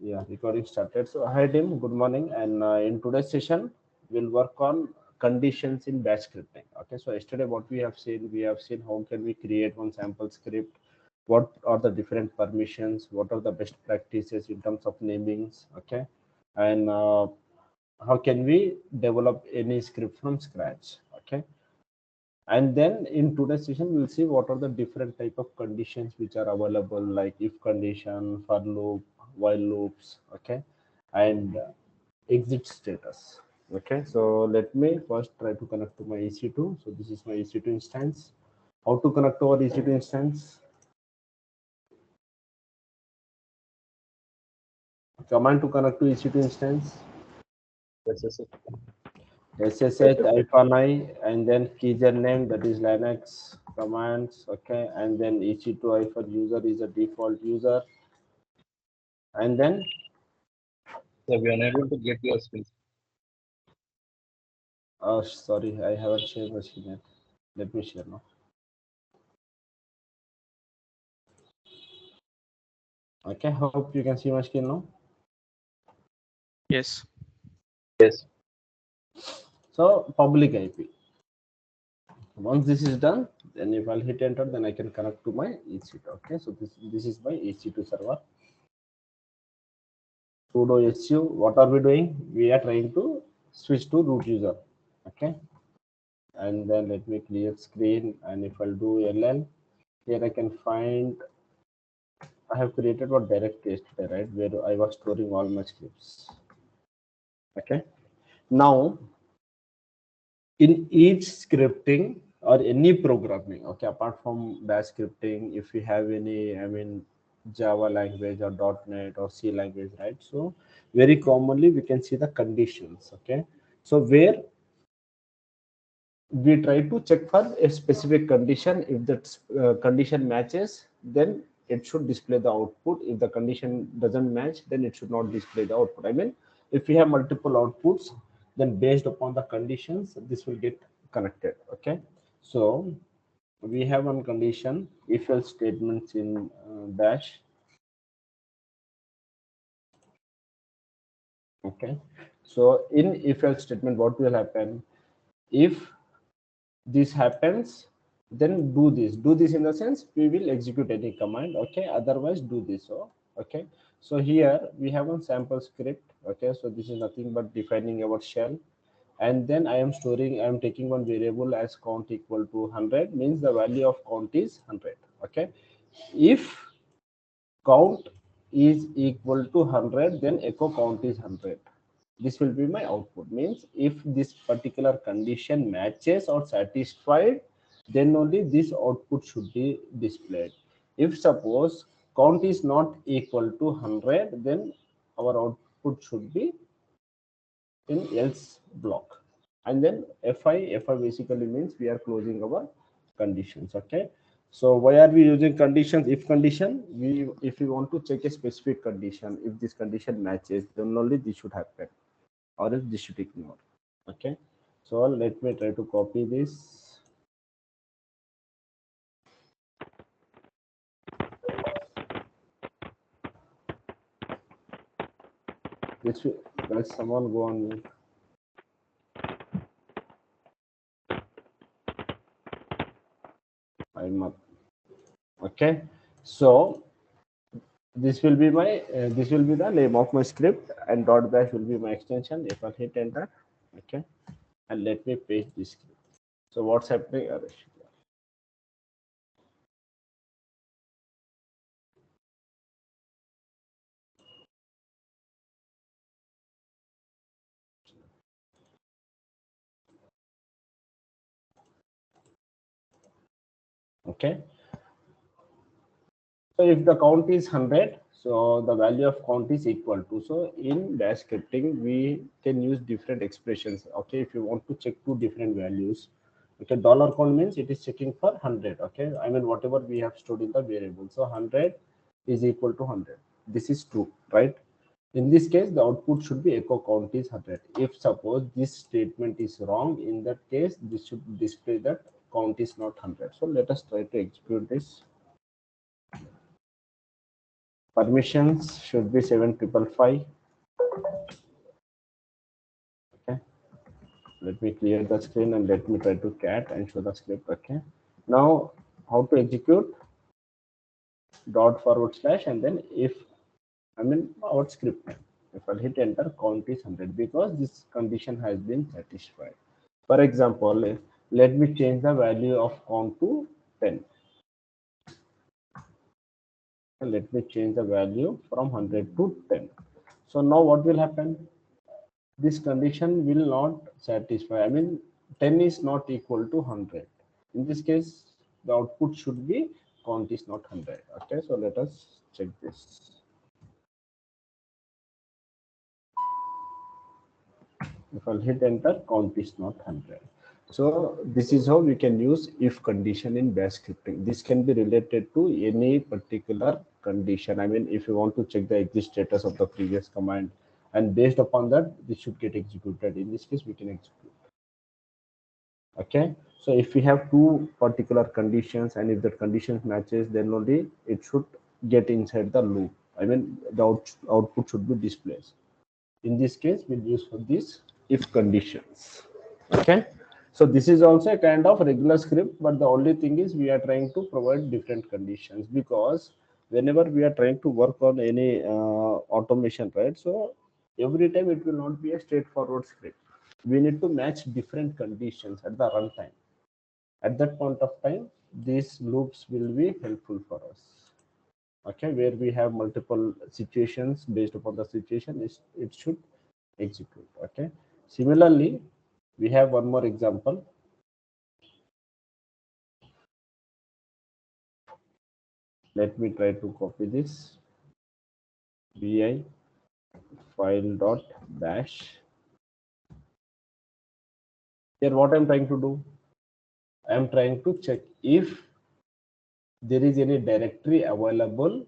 Yeah, recording started. So, hi Tim, good morning. And in today's session, we'll work on conditions in batch scripting. Okay, so yesterday what we have seen how can we create one sample script, what are the different permissions, what are the best practices in terms of namings, okay, and how can we develop any script from scratch, okay. And then in today's session, we'll see what are the different type of conditions which are available, like if condition, for loop, while loops, okay, and exit status. Okay, so let me first try to connect to my EC2. So this is my EC2 instance. How to connect to our EC2 instance? Command to connect to EC2 instance. SSH. SSH-i and then keygen name, that is Linux commands, okay, and then EC2-user is a default user, and then So we are unable to get your screen. sorry, I haven't shared my screen yet. Let me share now. Okay, hope you can see my screen now. Yes. Yes. So public IP. Once this is done, then if I'll hit enter, then I can connect to my EC2. Okay, so this is my EC2 server. Sudo su. What are we doing? We are trying to switch to root user. Okay, and then let me clear screen. And if I'll do ll, here I can find I have created one direct yesterday, right, where I was storing all my scripts. Okay, now in each scripting or any programming, okay, apart from bash scripting, if you have any, I mean, Java language or .NET or C language, right? So very commonly we can see the conditions. Okay, so where we try to check for a specific condition. If that condition matches, then it should display the output. If the condition doesn't match, then it should not display the output. I mean, if we have multiple outputs, then based upon the conditions, this will get connected. Okay, so we have one condition, if else statements in bash. Okay, so in if else statement, what will happen? If this happens, then do this in the sense we will execute any command, okay, otherwise do this. So okay, so here we have one sample script. Okay, so this is nothing but defining our shell, and then I am taking one variable as count equal to 100, means the value of count is 100. Okay, if count is equal to 100, then echo count is 100. This will be my output, means if this particular condition matches or satisfied, then only this output should be displayed. If suppose count is not equal to 100, then our output should be in else block. And then fi basically means we are closing our conditions. Okay, so why are we using conditions? If condition, if we want to check a specific condition, if this condition matches, then only this should happen, or else this should ignore. Okay, so let me try to copy this. This will, guys, someone go on mute. I'm up. Okay, so this will be the name of my script, and dot bash will be my extension. If I hit enter, okay, and let me paste this script. So what's happening? Okay, so if the count is 100, so the value of count is equal to. So in bash scripting, we can use different expressions. Okay, if you want to check two different values, okay, dollar count means it is checking for 100. Okay, I mean whatever we have stored in the variable. So 100 is equal to 100. This is true, right? In this case, the output should be echo count is 100. If suppose this statement is wrong, in that case, this should display that count is not 100. So let us try to execute this. Permissions should be 7555. Okay, let me clear the screen and let me try to cat and show the script. Okay, now how to execute? Dot forward slash and then if our script name. If I hit enter, count is 100 because this condition has been satisfied. For example, let me change the value of count to 10. Let me change the value from 100 to 10. So now what will happen? This condition will not satisfy. 10 is not equal to 100. In this case, the output should be count is not 100. Okay, so let us check this. If I'll hit enter, count is not 100. So this is how we can use if condition in bash scripting. This can be related to any particular condition. If you want to check the exit status of the previous command, and based upon that, this should get executed. In this case, we can execute. Okay. So if we have two particular conditions, and if the conditions matches, then only it should get inside the loop. The output should be displayed. In this case, we'll use for this if conditions. Okay, so this is also a kind of regular script, but the only thing is we are trying to provide different conditions, because whenever we are trying to work on any automation, right, so every time it will not be a straightforward script. We need to match different conditions at the runtime. At that point of time, these loops will be helpful for us. Okay, where we have multiple situations, based upon the situation, it should execute. Okay, similarly, we have one more example. Let me try to copy this. Vi file dot bash. Here what I'm trying to do, I'm trying to check if there is any directory available,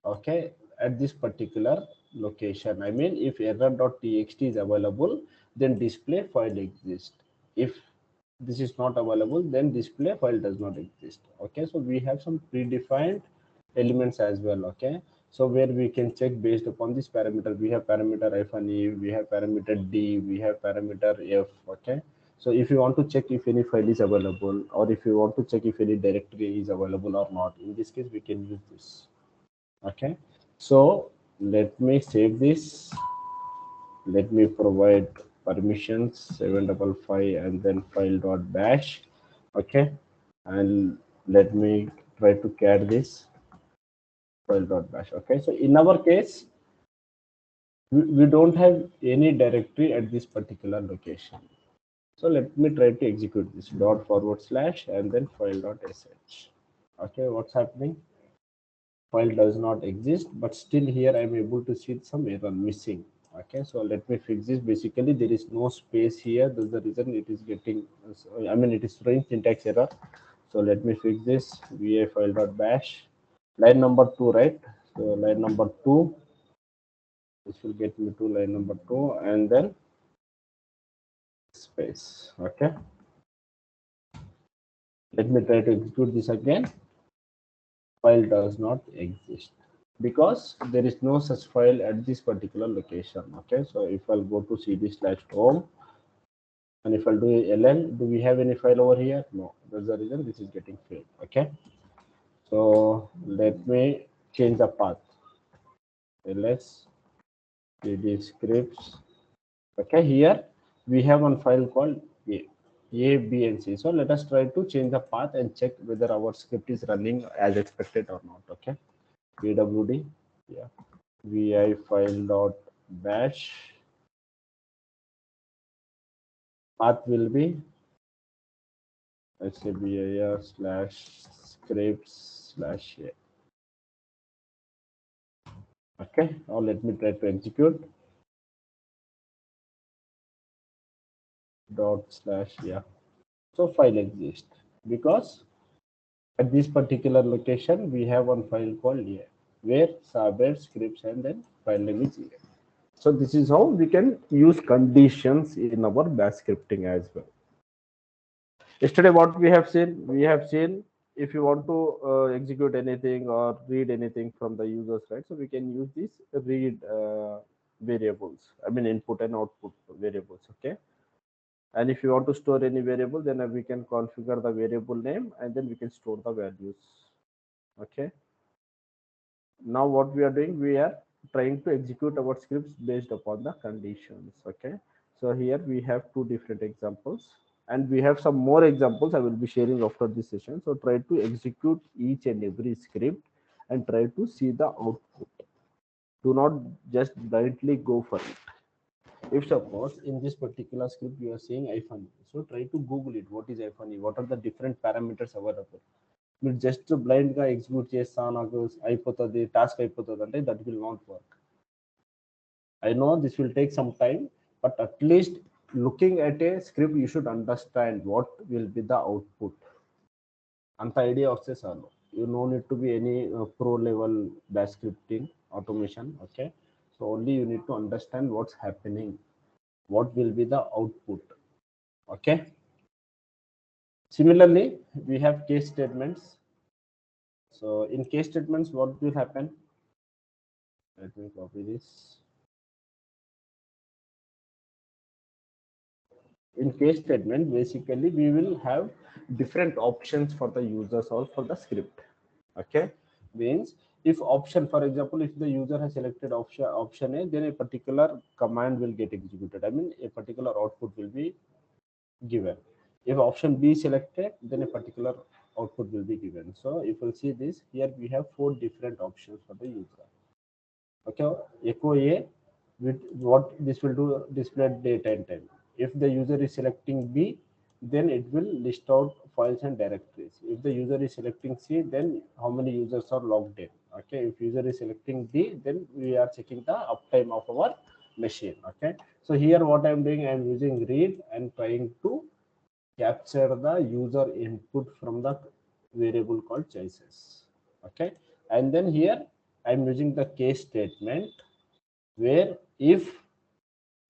okay, at this particular location. If error.txt is available, then display file exists. If this is not available, then display file does not exist. Okay, so we have some predefined elements as well. Okay, so where we can check based upon this parameter. We have parameter -e, we have parameter d, we have parameter f. Okay, so if you want to check if any file is available, or if you want to check if any directory is available or not, in this case we can use this. Okay, so let me save this. Let me provide permissions 755 and then file.bash. Okay, and let me try to cat this file.bash. Okay, so in our case, we don't have any directory at this particular location. So let me try to execute this dot forward slash and then file.sh. Okay, what's happening? File does not exist, but still here I'm able to see some error missing. Okay, so let me fix this. Basically, there is no space here. That's the reason it is getting, it is throwing syntax error. So let me fix this. Vi file.bash, line number 2, right? So line number 2, this will get me to line number 2, and then space. Okay, let me try to execute this again. File does not exist because there is no such file at this particular location. Okay, so if I'll go to cd/home, and if I'll do ln, do we have any file over here? No, that's the reason this is getting failed. Okay, so let me change the path. ls cd scripts. Okay, here we have one file called a, b, and c. So let us try to change the path and check whether our script is running as expected or not. Okay, pwd, yeah, vi file.bash, path will be scripts/a. Okay, now let me try to execute /, so file exists because at this particular location we have one file called a, where sabed scripts and then file name is a. So this is how we can use conditions in our bash scripting as well. Yesterday what we have seen if you want to execute anything or read anything from the users, right? So we can use these read variables. I mean input and output variables. Okay. And if you want to store any variable, then we can configure the variable name and then we can store the values. Okay. Now what we are doing, we are trying to execute our scripts based upon the conditions. Okay. So here we have two different examples and we have some more examples I will be sharing after this session. So try to execute each and every script and try to see the output. Do not just blindly go for it. If suppose in this particular script you are saying iPhone, so try to Google it. What is iPhone? What are the different parameters available? మీరు just blind గా execute చేస్తా నాకు అయిపోతుంది task అయిపోతుంది అంటే that will not work. I know this will take some time, but at least looking at a script you should understand what will be the output. అంత idea వస్తే చాలు. You no need to be any pro level bash scripting automation. Okay, so only you need to understand what's happening, what will be the output. Okay, similarly we have case statements. So in case statements what will happen, let me copy this. In case statement basically we will have different options for the users or for the script. Okay, means if option, for example, if the user has selected option A, then a particular command will get executed. I mean a particular output will be given. If option B selected, then a particular output will be given. So if you see this here, we have 4 different options for the user. Okay, echo A, with what this will do, display date and time. If the user is selecting B, then it will list out files and directories. If the user is selecting C, then how many users are logged in. Okay, if user is selecting D, then we are checking the uptime of our machine. Okay, so here what I am doing, I am using read and trying to capture the user input from the variable called choices. Okay, and then here I am using the case statement where if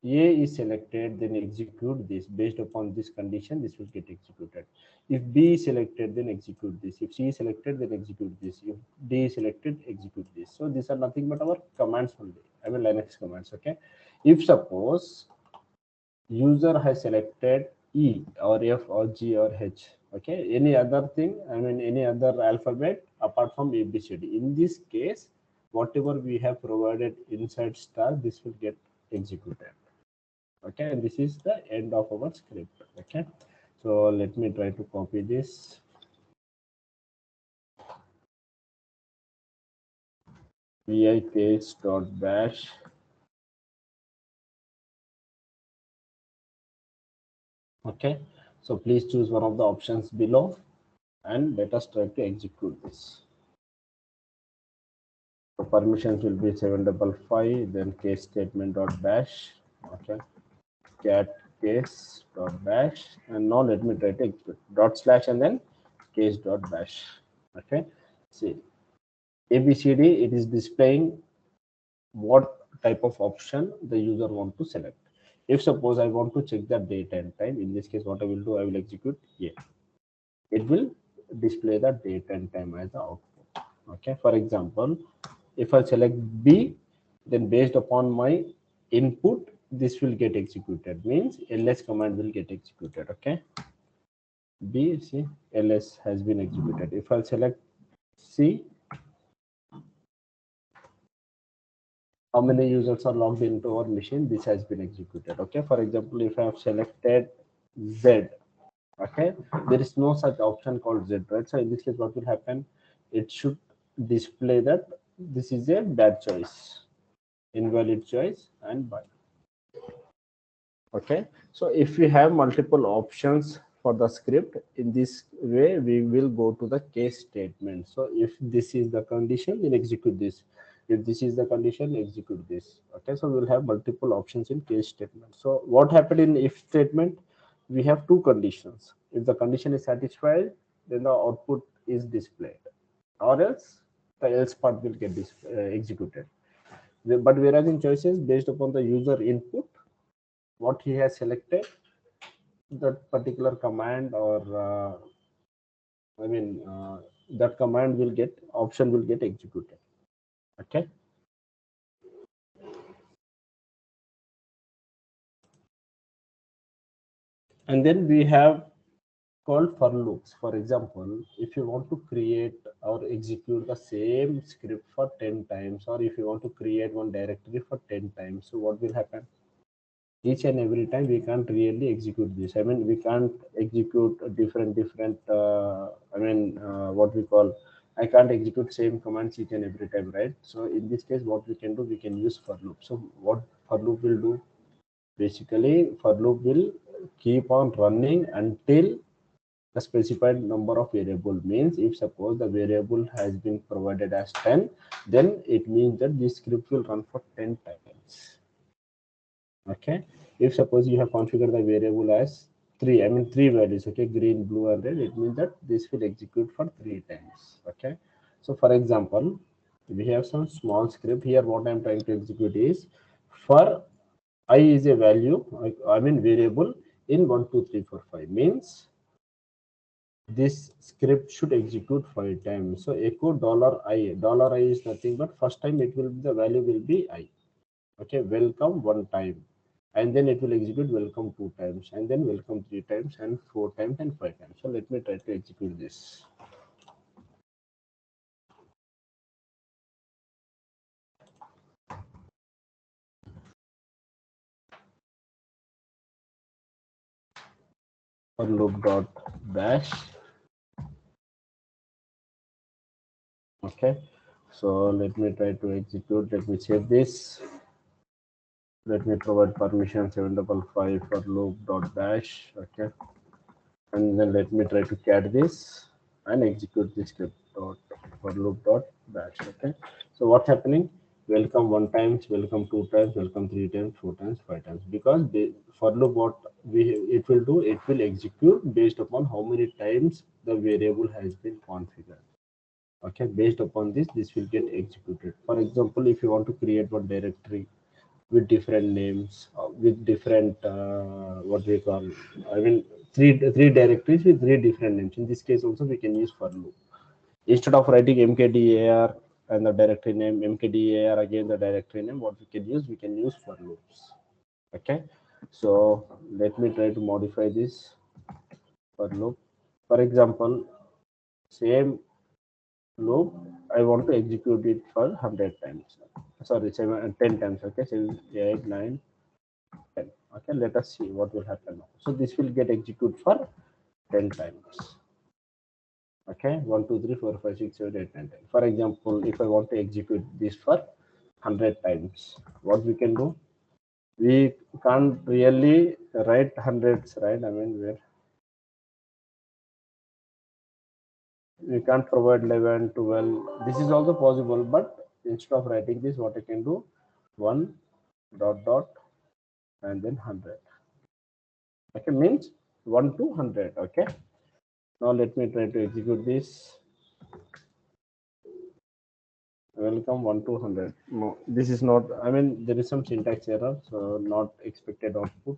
A is selected, then execute this. Based upon this condition, this will get executed. If B is selected, then execute this. If C is selected, then execute this. If D is selected, execute this. So these are nothing but our commands only. I mean Linux commands. Okay. If suppose user has selected E or F or G or H, okay, any other thing, I mean any other alphabet apart from A, B, C, D. In this case, whatever we have provided inside star, this will get executed. Okay, and this is the end of our script. Okay, so let me try to copy this. Vi case.bash. Okay, so please choose one of the options below and let us try to execute this. So permissions will be 755, then case statement.bash. Okay, cat case.bash, and now let me try to execute / and then case.bash. Okay, see ABCD, it is displaying what type of option the user want to select. If suppose I want to check the date and time, in this case what I will do, I will execute A. It will display the date and time as the output. Okay, for example, if I select B, then based upon my input this will get executed, means ls command will get executed. Okay, B, see, ls has been executed. If I select C, how many users are logged into our machine, this has been executed. Okay, for example, if I have selected Z, okay, there is no such option called Z, right? So in this case what will happen, it should display that this is a bad choice, invalid choice, and by. Okay, so if we have multiple options for the script, in this way we will go to the case statement. So if this is the condition, then execute this. If this is the condition, execute this. Okay, so we'll have multiple options in case statement. So what happened in if statement, we have two conditions. If the condition is satisfied, then the output is displayed, or else the else part will get executed. But whereas in choices, based upon the user input, what he has selected, that particular command or I mean that command will get option will get executed. Okay. And then we have called for loops. For example, if you want to create or execute the same script for 10 times, or if you want to create one directory for 10 times, so what will happen? Each and every time we can't really execute this. I mean, we can't execute a different what we call, I can't execute same commands each and every time, right? So in this case, what we can do, we can use for loop. So what for loop will do? Basically, for loop will keep on running until the specified number of variable. Means if suppose the variable has been provided as 10, then it means that this script will run for 10 times. Okay. If suppose you have configured the variable as 3, I mean 3 values, okay, green, blue and red, it means that this will execute for 3 times. Okay. So for example, we have some small script here. What I'm trying to execute is, for I is a value, I mean variable in 1 2 3 4 5, means this script should execute 5 times. So echo $i. $i is nothing but first time it will be, the value will be I. Okay, welcome 1 time, and then it will execute welcome 2 times, and then welcome 3 times, and 4 times, and 5 times. So let me try to execute this. For loop dot bash. Okay, so let me try to execute. Let me save this. Let me provide permission 755 for loop dot bash. Okay, and then let me try to cat this and execute this script dot for loop dot bash. Okay, so what's happening? Welcome 1 times, welcome 2 times, welcome 3 times, 4 times, 5 times, because for loop what it will do, it will execute based upon how many times the variable has been configured. Okay, based upon this will get executed. For example, if you want to create one directory with different names, with different what we call, I mean three directories with 3 different names. In this case also we can use for loop. Instead of writing mkdir and the directory name, mkdir again the directory name, what we can use for loops. Okay, so let me try to modify this for loop. For example, same loop, I want to execute it for 100 times. Sorry, 10 times. Okay, 7 8 9 10. Okay, let us see what will happen now. So this will get executed for 10 times. Okay, 1 2 3 4 5 6 7 8 9 10. For example, if I want to execute this for 100 times, what we can do, we can't really write hundreds, right? I mean, we can't provide 11 12. This is also possible, but instead of writing this, what I can do, 1 dot dot and then 100. Okay, means 1 to 100. Okay, now let me try to execute this. Welcome 1 to 100. No, this is not, I mean, there is some syntax error, so not expected output.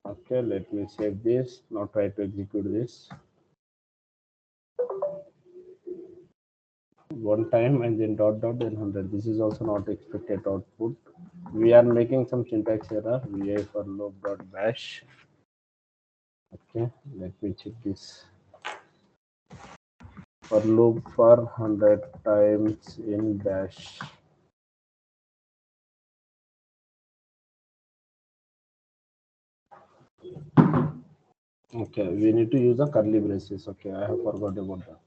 Okay, let me save this. Now try to execute this one time and then dot dot then 100. This is also not expected output. We are making some syntax error. Vi for loop dot bash. Okay, let me check this. For loop for 100 times in bash. Okay, we need to use the curly braces. Okay, I have forgot about that.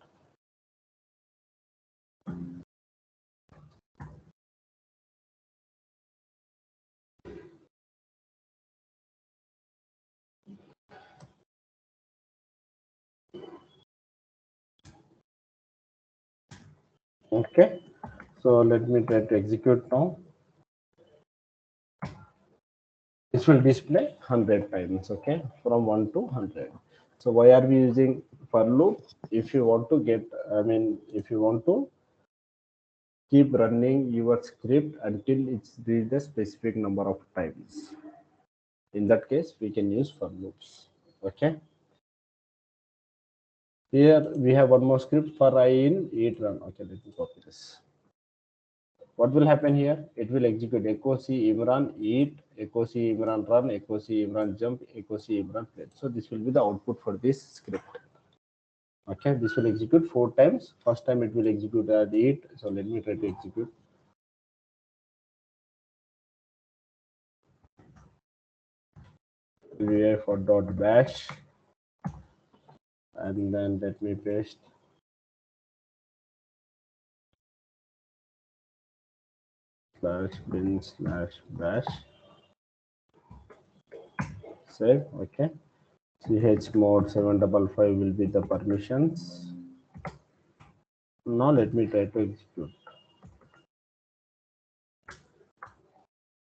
Okay, so let me try to execute now. This will display 100 times. Okay, from 1 to 100. So why are we using for loop? If you want to get, I mean, if you want to keep running your script until it's reached a specific number of times. In that case, we can use for loops. Okay. Here we have one more script for I in eat run. Okay, let me copy this. What will happen here? It will execute echo C Imran eat, echo C Imran run, echo C Imran jump, echo C Imran play. So this will be the output for this script. Okay, this will execute 4 times. First time it will execute at eat. So let me try to execute. Vi for dot bash, and then let me paste /bin/bash. Save. Okay. chmod 755 will be the permissions. Now let me try to execute.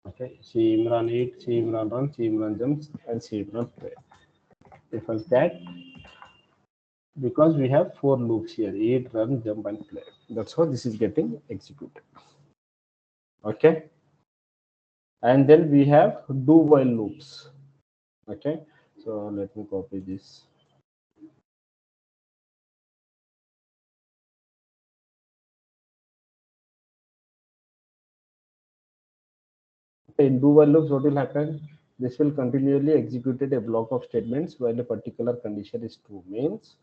Okay, C Imran eat, C Imran run, C Imran jumps, and C Imran play. If I cat, because we have 4 loops here: eat, run, jump, and play. That's how this is getting executed. Okay, and then we have do while loops. Okay, so let me copy this. In do while loops, what will happen? This will continually execute a block of statements while a particular condition is true. Means,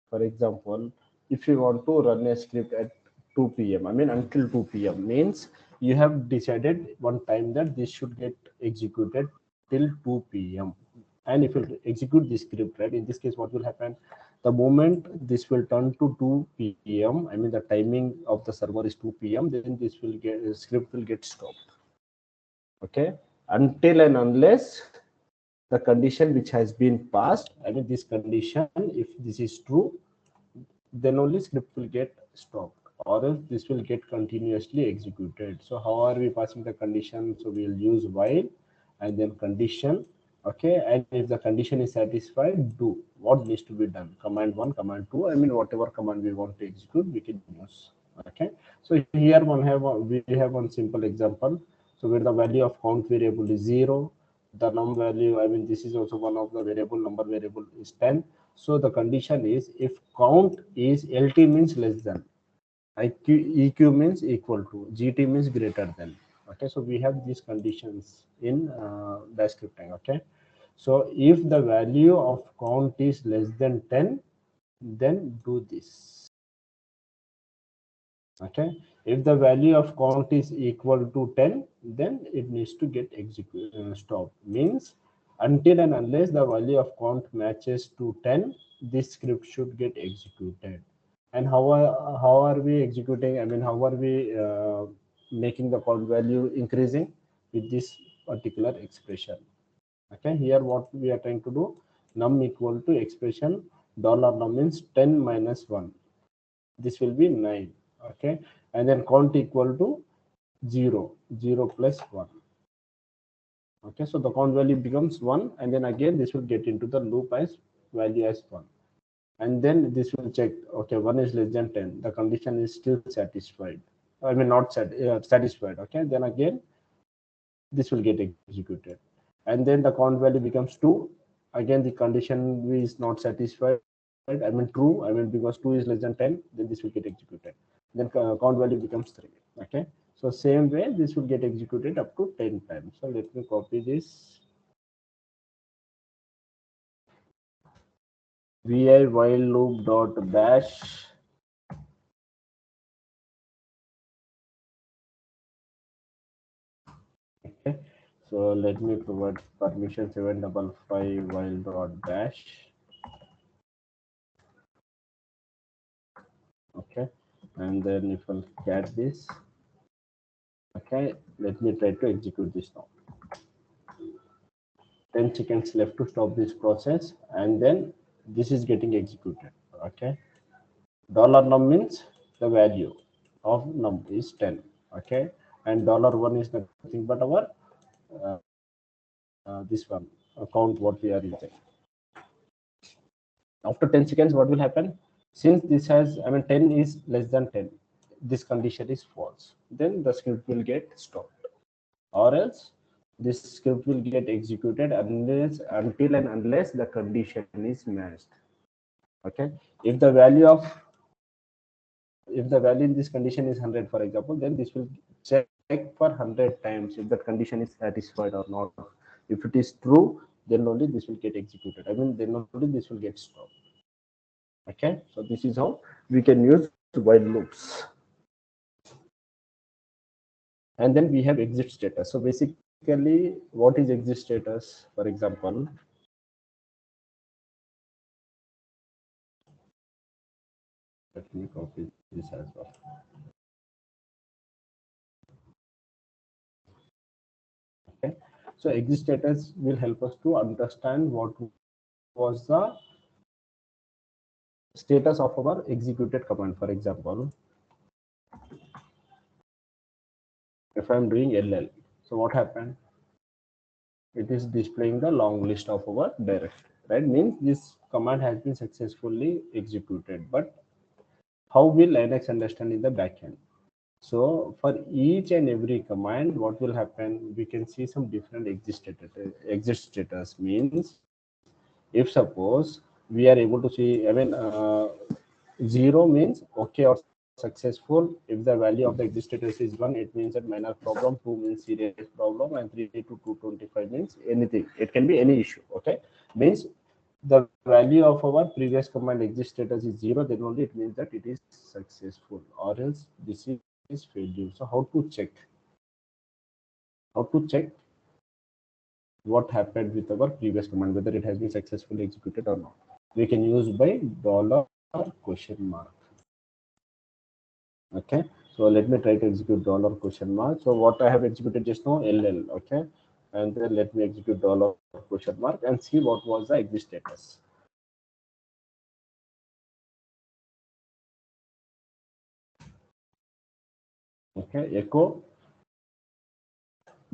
for example, if you want to run a script at 2 p.m., I mean until 2 p.m., means you have decided one time that this should get executed till 2 p.m. And if you execute this script, right, in this case, what will happen? The moment this will turn to 2 p.m., I mean the timing of the server is 2 p.m., then this will get script will get stopped. Okay, until and unless the condition which has been passed, I mean this condition, if this is true, then only script will get stopped, or else this will get continuously executed. So how are we passing the condition? So we'll use while and then condition. Okay, and if the condition is satisfied, do what needs to be done. Command 1, command 2, I mean whatever command we want to execute, we can use. Okay, so here we have one simple example. So where the value of count variable is 0, the num value, I mean this is also one of the variable, number variable is 10. So the condition is if count is LT means less than, EQ means equal to, GT means greater than. Okay, so we have these conditions in bash scripting. Okay, so if the value of count is less than 10, then do this. Okay, if the value of count is equal to 10, then it needs to get executed, stop. Means until and unless the value of count matches to 10, this script should get executed. And how are we executing? I mean, how are we making the count value increasing? With this particular expression. Okay, here what we are trying to do, num equal to expression $num means 10 minus 1. This will be 9. Okay, and then count equal to 0 plus 1. Okay, so the count value becomes 1, and then again this will get into the loop as value as 1, and then this will check. Okay, 1 is less than 10, the condition is still satisfied, I mean not satisfied. Okay, then again this will get executed, and then the count value becomes 2. Again the condition is not satisfied, I mean true, I mean because 2 is less than 10, then this will get executed. Then count value becomes 3. Okay, so same way this will get executed up to 10 times. So let me copy this. Vi while loop dot bash. Okay, so let me provide permission 755 while dot bash. Okay, and then if I'll cat this. Okay, let me try to execute this now. 10 seconds left to stop this process, and then this is getting executed. Okay, $num means the value of num is 10. Okay, and $1 is nothing but our this one account what we are using. After 10 seconds, what will happen? Since this has, I mean 10 is less than 10, this condition is false, then the script will get stopped, or else this script will get executed until and unless the condition is matched. Okay, if the value in this condition is 100, for example, then this will check for 100 times if that condition is satisfied or not. If it is true, then only this will get executed. I mean, then only this will get stopped. Okay, so this is how we can use while loops. And then we have exit status. So basically, what is exit status? For example, let me copy this as well. Okay, so exit status will help us to understand what was the status of our executed command. For example, if I'm doing ll, so what happened? It is displaying the long list of our directory, right? Means this command has been successfully executed. But how will Linux understand in the backend? So for each and every command, what will happen? We can see some different exit status. Exit status means if suppose we are able to see, I mean, 0 means okay or successful. If the value of the exit status is 1, it means that minor problem, 2 means serious problem, and 3 to 225 means anything. It can be any issue. Okay, means the value of our previous command exit status is 0, then only it means that it is successful, or else this is failure. So how to check? How to check what happened with our previous command, whether it has been successfully executed or not? We can use by $? Okay, so let me try to execute $? So what I have executed just now, ll. Okay, and then let me execute $? And see what was the exit status. Okay, echo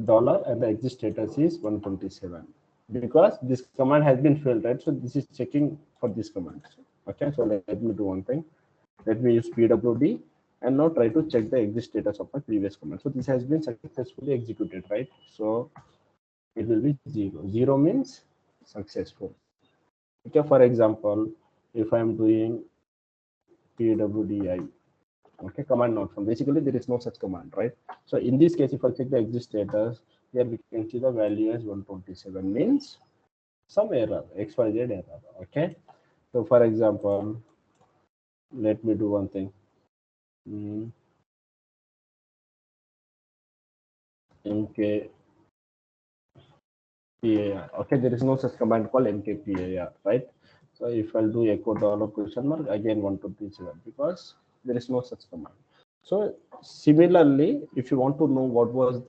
dollar, and the exit status is 127, because this command has been failed, right? So this is checking for this command. Okay, so let me do one thing. Let me use pwd and now try to check the exit status of my previous command. So this has been successfully executed, right? So it will be 0. 0 means successful. Okay, for example, if I'm doing pwdi, okay, command not found, basically there is no such command, right? So in this case, if I check the exit status, here we can see the value as 127, means some error, xyz error. Okay, so for example, let me do one thing. mkpar. Okay, there is no such command called mkpar, right? So if I'll do echo $? Again 127, because there is no such command. So similarly, if you want to know what was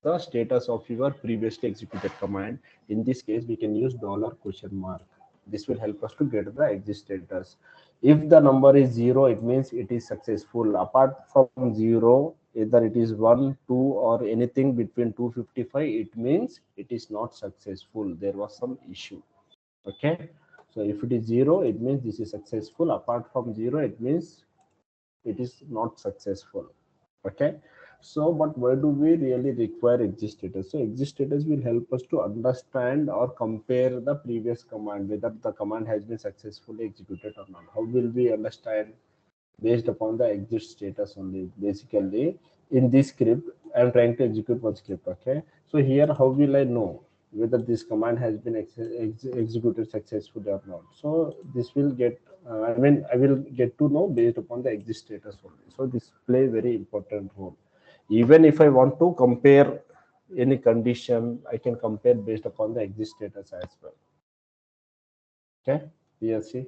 the status of your previously executed command, in this case we can use $? This will help us to get the exit status. If the number is 0, it means it is successful. Apart from 0, either it is 1, 2, or anything between 255, it means it is not successful. There was some issue. Okay, so if it is 0, it means this is successful. Apart from 0, it means it is not successful. Okay, so but why do we really require exit status? So exit status will help us to understand or compare the previous command, whether the command has been successfully executed or not. How will we understand? Based upon the exit status only. Basically, in this script, I'm trying to execute one script. Okay, so here how will I know whether this command has been executed successfully or not? So this will get, I mean, I will get to know based upon the exit status only. So this play very important role. Even if I want to compare any condition, I can compare based upon the exit status as well. Okay, here see,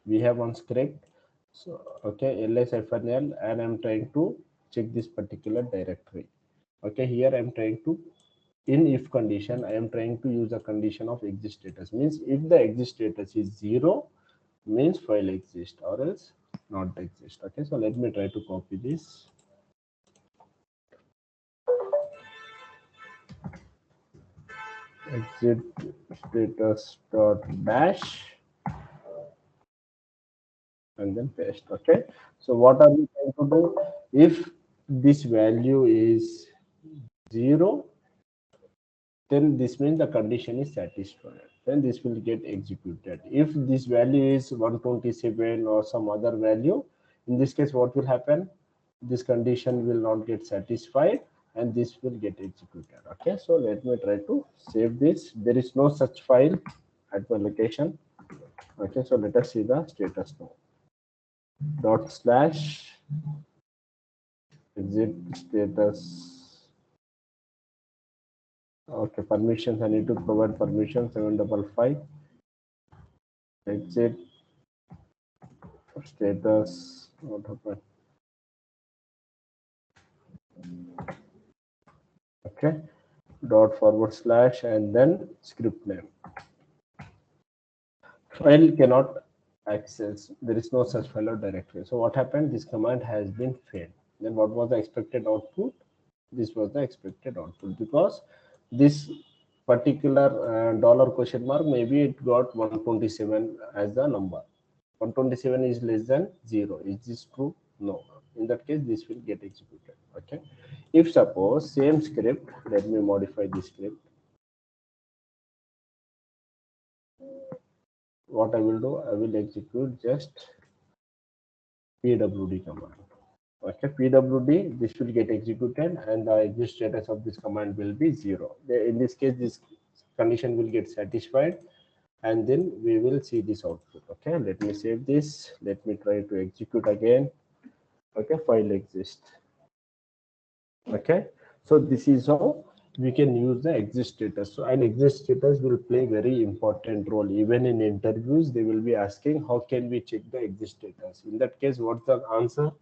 we have one script. So okay, ls-l, and I'm trying to check this particular directory. Okay, here I'm trying to, in if condition, I am trying to use a condition of exit status. Means if the exit status is 0, means file exists, or else not exist. Okay, so let me try to copy this. Exit status dot dash, and then paste. Okay, so what are we trying to do? If this value is 0, then this means the condition is satisfied. Then this will get executed. If this value is 127 or some other value, in this case, what will happen? This condition will not get satisfied and this will get executed. Okay, so let me try to save this. There is no such file at my location. Okay, so let us see the status now. Dot slash exit status. Okay, permissions. I need to provide permission 755. Exit status. What happened? Okay, dot forward slash and then script name. File cannot access. There is no such file or directory. So what happened? This command has been failed. Then what was the expected output? This was the expected output because this particular dollar question mark, maybe it got 127 as the number. 127 is less than 0. Is this true? No. In that case, this will get executed. Okay. If suppose same script, let me modify this script. What I will do, I will execute just pwd command. Okay, pwd, this will get executed and the exit status of this command will be 0. In this case, this condition will get satisfied and then we will see this output. Okay, let me save this. Let me try to execute again. Okay, file exists. Okay, so this is how we can use the exit status. So an exit status will play very important role. Even in interviews, they will be asking how can we check the exit status. In that case, what's the answer?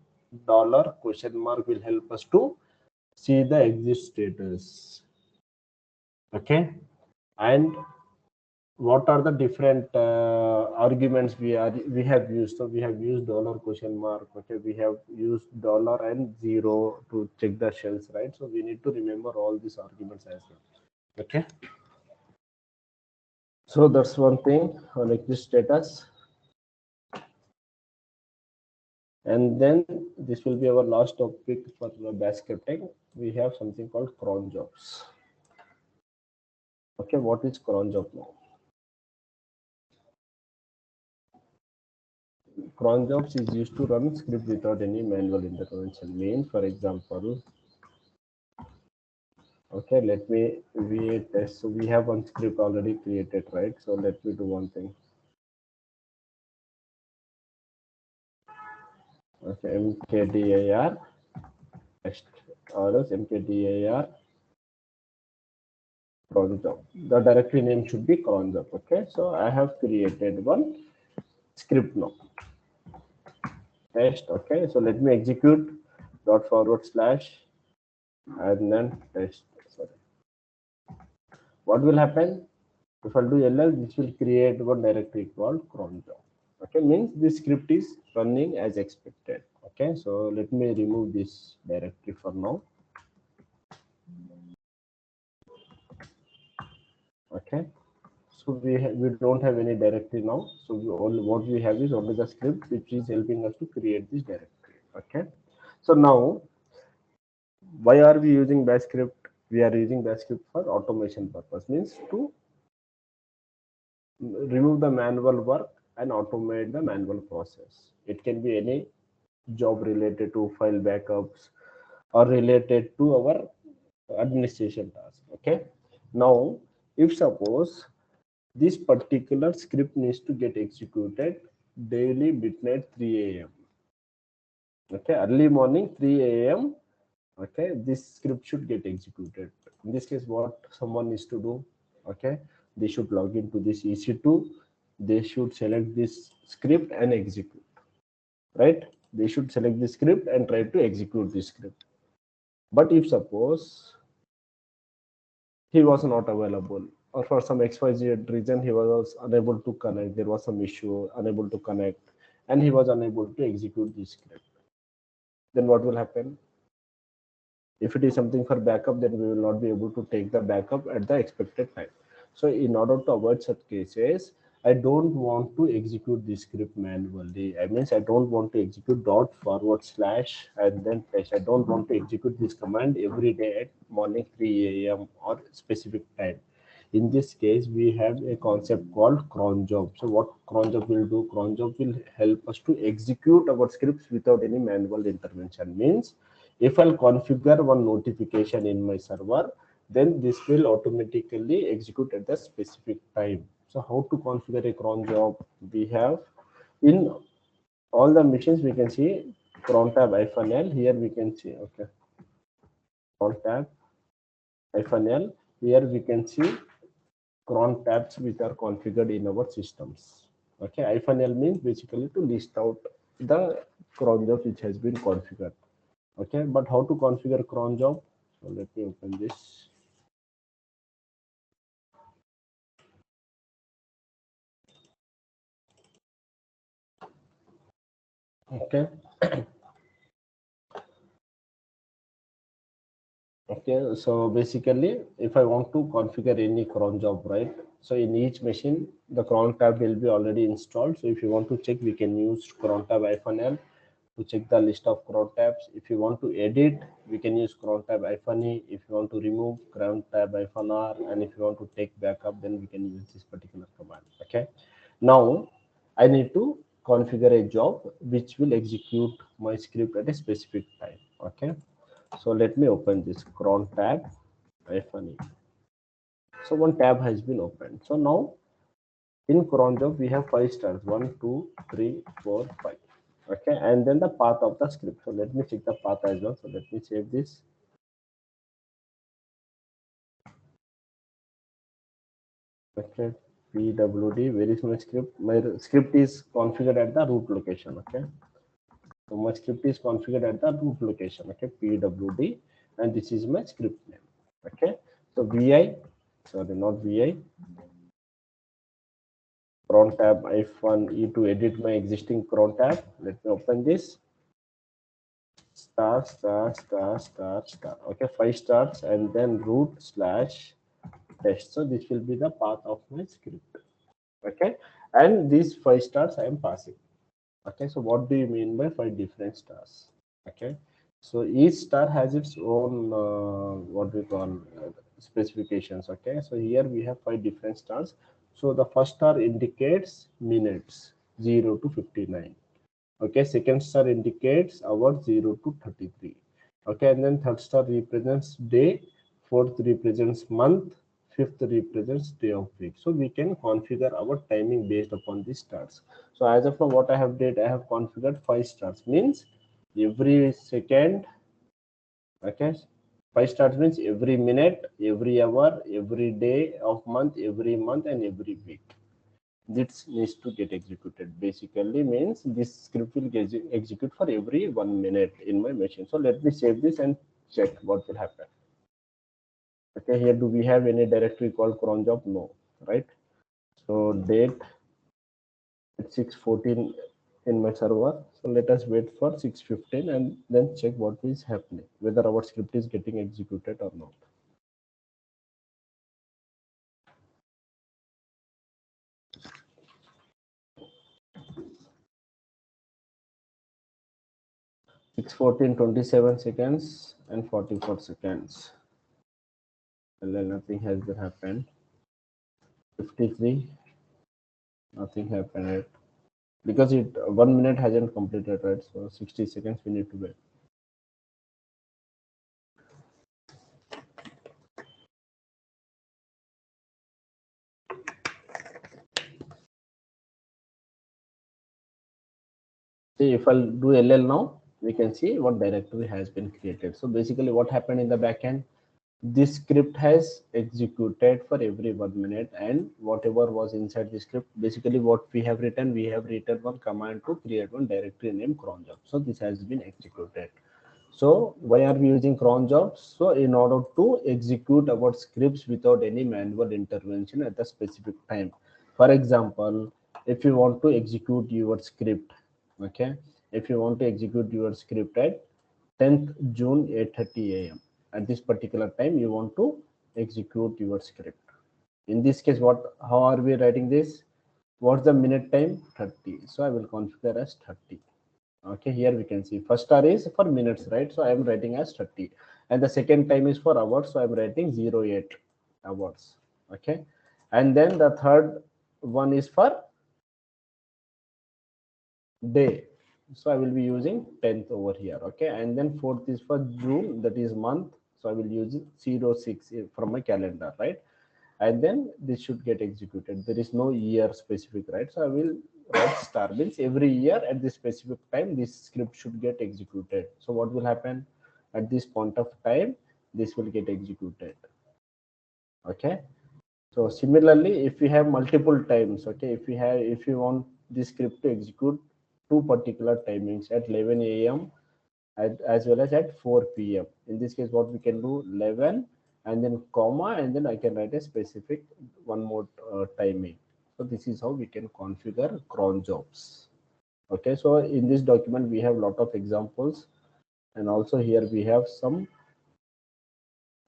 Dollar question mark will help us to see the exit status. Okay, and what are the different arguments we have used? So we have used dollar question mark. Okay, we have used dollar and 0 to check the shells, right? So we need to remember all these arguments as well. Okay, so that's one thing on exit status. And then this will be our last topic for bash scripting. We have something called cron jobs. Okay, what is cron job now? Cron jobs is used to run script without any manual intervention. Means, for example, okay, let me test. So we have one script already created, right? So let me do one thing. Okay, mkdir text or else mkdir cron job. The directory name should be cron job. Okay, so I have created one script now. Test. Okay, so let me execute dot forward slash and then test. Sorry. What will happen? If I do ls, this will create one directory called cron job. Okay, means this script is running as expected. Okay, so let me remove this directory for now. Okay, so we don't have any directory now. So what we have is only the script which is helping us to create this directory. Okay, so now why are we using bash script? We are using bash script for automation purpose, means to remove the manual work and automate the manual process. It can be any job related to file backups or related to our administration task. Okay, now if suppose this particular script needs to get executed daily midnight 3 a.m. Okay, early morning 3 a.m. Okay, this script should get executed. In this case, what someone needs to do? Okay, they should log into this EC2. They should select this script and execute. Right? They should select the script and try to execute this script. But if suppose he was not available or for some XYZ reason he was unable to connect, there was some issue, unable to connect, and he was unable to execute this script, then what will happen? If it is something for backup, then we will not be able to take the backup at the expected time. So in order to avoid such cases, I don't want to execute this script manually. I means I don't want to execute dot forward slash and then test. I don't want to execute this command every day at morning 3 a.m. or specific time. In this case, we have a concept called cron job. So what cron job will do? Cron job will help us to execute our scripts without any manual intervention. Means if I'll configure one notification in my server, then this will automatically execute at the specific time. So how to configure a cron job? We have in all the machines we can see cron tab -l. Here we can see cron tab -l. Here we can see cron tabs which are configured in our systems. Okay, -l means basically to list out the cron job which has been configured. Okay, but how to configure cron job? So let me open this. Okay. Okay, so basically, if I want to configure any cron job, right? So in each machine, the cron tab will be already installed. So if you want to check, we can use cron tab -l to check the list of cron tabs. If you want to edit, we can use cron tab -e. If you want to remove, cron tab -r, and if you want to take backup, then we can use this particular command. Okay. Now I need to configure a job which will execute my script at a specific time. Okay. So let me open this cron tab -e. So one tab has been opened. So now in cron job we have 5 stars: 1, 2, 3, 4, 5. Okay, and then the path of the script. So let me check the path as well. So let me save this. Okay, pwd. Where is my script? My script is configured at the root location. Okay, so my script is configured at the root location. Okay, pwd, and this is my script name. Okay, so vi, sorry, not vi, cron tab -e to edit my existing cron tab. Let me open this. Star, star, star, star, star. Okay, 5 stars and then root slash test. So this will be the path of my script. Okay, and these 5 stars I am passing. Okay, so what do you mean by 5 different stars? Okay, so each star has its own what we call specifications. Okay, so here we have 5 different stars. So the first star indicates minutes 0 to 59. Okay, second star indicates hour 0 to 33. Okay, and then third star represents day, fourth represents month, fifth represents day of week. So we can configure our timing based upon these stars. So as of now, what I have did, I have configured 5 stars, means every second. Okay, 5 stars means every minute, every hour, every day of month, every month, and every week. This needs to get executed. Basically means this script will get execute for every 1 minute in my machine. So let me save this and check what will happen. Okay, here do we have any directory called cron job? No, right? So date at 6:14 in my server. So let us wait for 6:15 and then check what is happening, whether our script is getting executed or not. 6:14, 27 seconds and 44 seconds. And then nothing has been happened. 53, nothing happened yet. Because it 1 minute hasn't completed, right? So 60 seconds we need to wait. See, if I'll do ll now, we can see what directory has been created. So basically what happened in the backend, this script has executed for every 1 minute, and whatever was inside the script, basically what we have written one command to create one directory named cron job. So this has been executed. So why are we using cron jobs? So in order to execute our scripts without any manual intervention at the specific time. For example, if you want to execute your script, okay, if you want to execute your script at 10th June 8:30 a.m. at this particular time, you want to execute your script. In this case, how are we writing this? What's the minute time? 30. So I will configure as 30. Okay, here we can see first star is for minutes, right? So I am writing as 30, and the second time is for hours, so I'm writing 08 hours. Okay, and then the third one is for day, so I will be using 10th over here. Okay, and then fourth is for June, that is month, so I will use 06 from my calendar, right? And then this should get executed. There is no year specific, right? So I will write star, means every year at this specific time this script should get executed. So what will happen at this point of time? This will get executed. Okay, so similarly, if we have multiple times, okay, if you want this script to execute two particular timings at 11 a.m. As well as at 4 p.m. In this case, what we can do, 11 and then comma, and then I can write a specific one more timing. So this is how we can configure cron jobs. Okay, so in this document we have a lot of examples, and also here we have some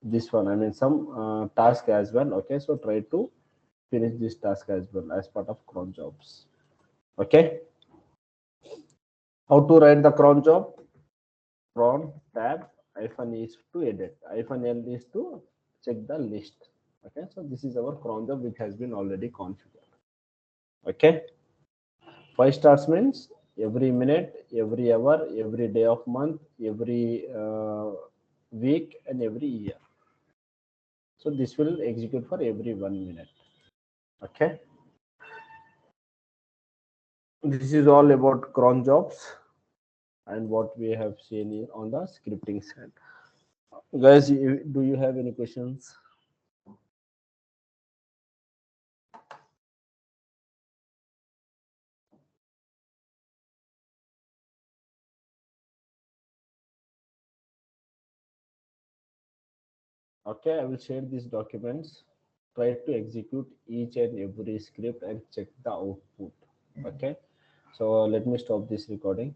this one, I mean some task as well. Okay, so try to finish this task as well as part of cron jobs. Okay, how to write the cron job? Cron tab -e is to edit, -l is to check the list. Okay, so this is our cron job which has been already configured. Okay, 5 stars means every minute, every hour, every day of month, every week, and every year. So this will execute for every 1 minute. Okay, this is all about cron jobs and what we have seen here on the scripting side. Guys, do you have any questions? Okay, I will share these documents. Try to execute each and every script and check the output. Okay, so let me stop this recording.